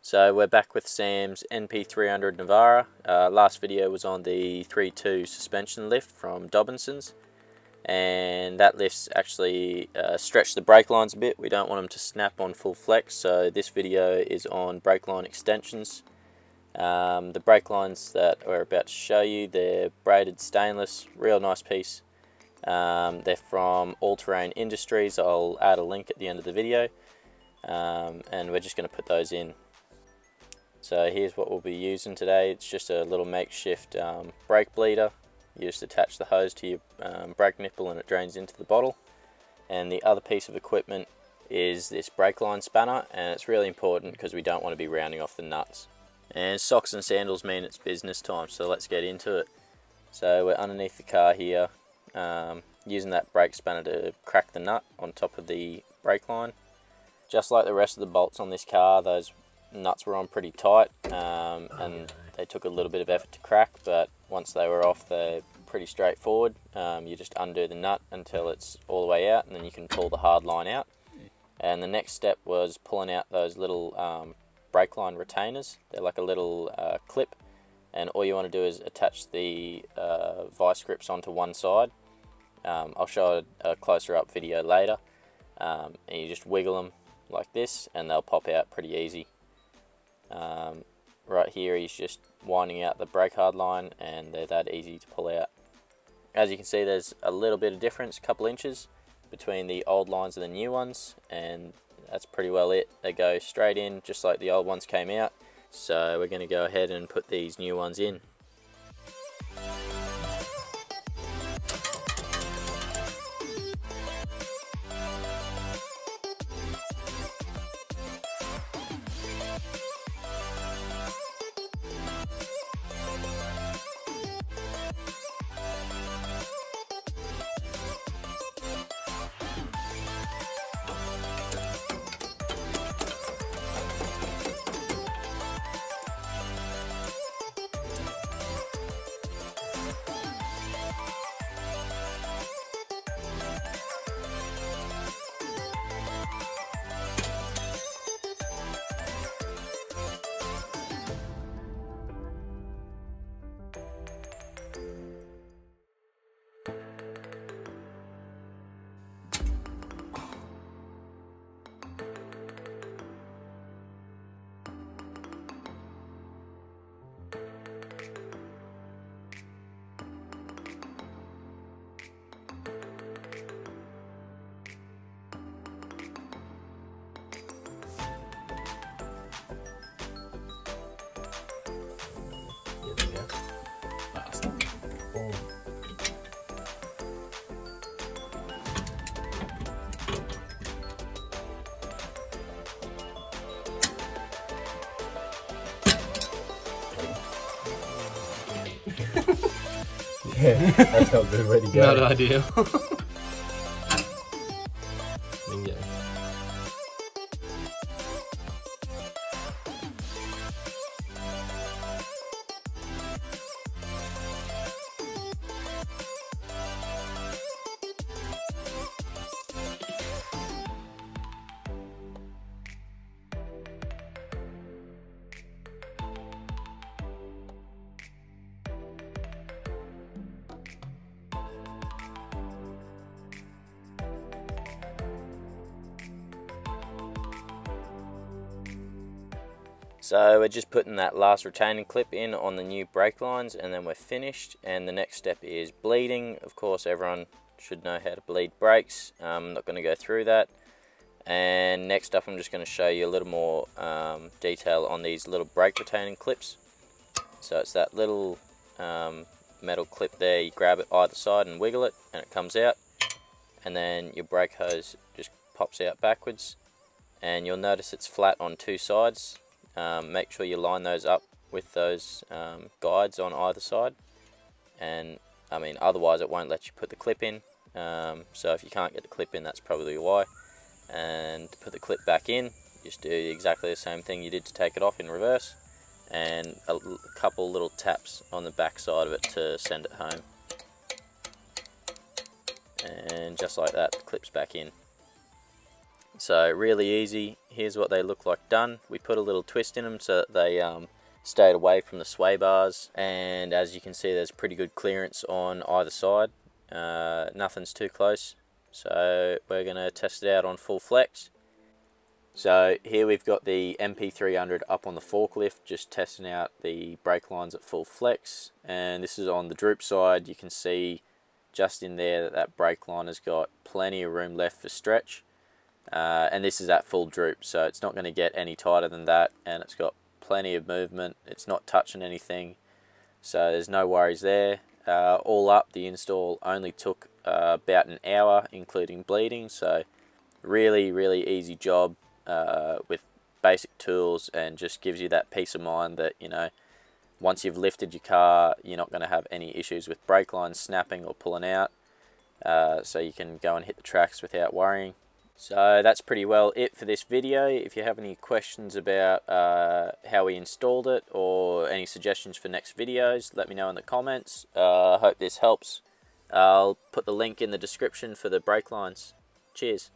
So we're back with Sams NP300 Navara. Last video was on the 3.2 suspension lift from Dobinsons, and that lift's actually stretched the brake lines a bit. We don't want them to snap on full flex, so this video is on brake line extensions. The brake lines that we're about to show you, they're braided stainless, real nice piece. They're from All Terrain Industries. I'll add a link at the end of the video, and we're just going to put those in. So here's what we'll be using today. It's just a little makeshift brake bleeder. You just attach the hose to your brake nipple and it drains into the bottle. And the other piece of equipment is this brake line spanner, and it's really important because we don't want to be rounding off the nuts. And socks and sandals mean it's business time, so let's get into it. So we're underneath the car here, using that brake spanner to crack the nut on top of the brake line. Just like the rest of the bolts on this car, those nuts were on pretty tight, and they took a little bit of effort to crack, but once they were off, they're pretty straightforward. You just undo the nut until it's all the way out, and then you can pull the hard line out. And the next step was pulling out those little brake line retainers. They're like a little clip, and all you want to do is attach the vice grips onto one side. I'll show a closer up video later, and you just wiggle them like this and they'll pop out pretty easy. Right here he's just winding out the brake hard line, and they're that easy to pull out. As you can see, there's a little bit of difference, a couple inches, between the old lines and the new ones, and that's pretty well it. They go straight in just like the old ones came out. So we're going to go ahead and put these new ones in. Yeah, that's not good. Where'd he go? Not ideal. Bingo. So we're just putting that last retaining clip in on the new brake lines, and then we're finished. And the next step is bleeding. Of course, everyone should know how to bleed brakes. I'm not going to go through that. And next up, I'm just going to show you a little more detail on these little brake retaining clips. So it's that little metal clip there. You grab it either side and wiggle it, and it comes out. And then your brake hose just pops out backwards. And you'll notice it's flat on two sides. Make sure you line those up with those guides on either side, and I mean otherwise it won't let you put the clip in, so if you can't get the clip in, that's probably why. And to put the clip back in, just do exactly the same thing you did to take it off in reverse, and a couple little taps on the back side of it to send it home. And just like that, the clip's back in. So really easy. Here's what they look like done. We put a little twist in them so that they stayed away from the sway bars, and as you can see there's pretty good clearance on either side. Nothing's too close, so we're going to test it out on full flex. So here we've got the NP300 up on the forklift, just testing out the brake lines at full flex, and this is on the droop side. You can see just in there that that brake line has got plenty of room left for stretch, and this is at full droop, so it's not going to get any tighter than that, and it's got plenty of movement. It's not touching anything, so there's no worries there. All up, the install only took about an hour including bleeding, so really easy job with basic tools, and just gives you that peace of mind that, you know, once you've lifted your car, you're not going to have any issues with brake lines snapping or pulling out, so you can go and hit the tracks without worrying. So that's pretty well it for this video. If you have any questions about how we installed it, or any suggestions for next videos, let me know in the comments. I hope this helps. I'll put the link in the description for the brake lines. Cheers.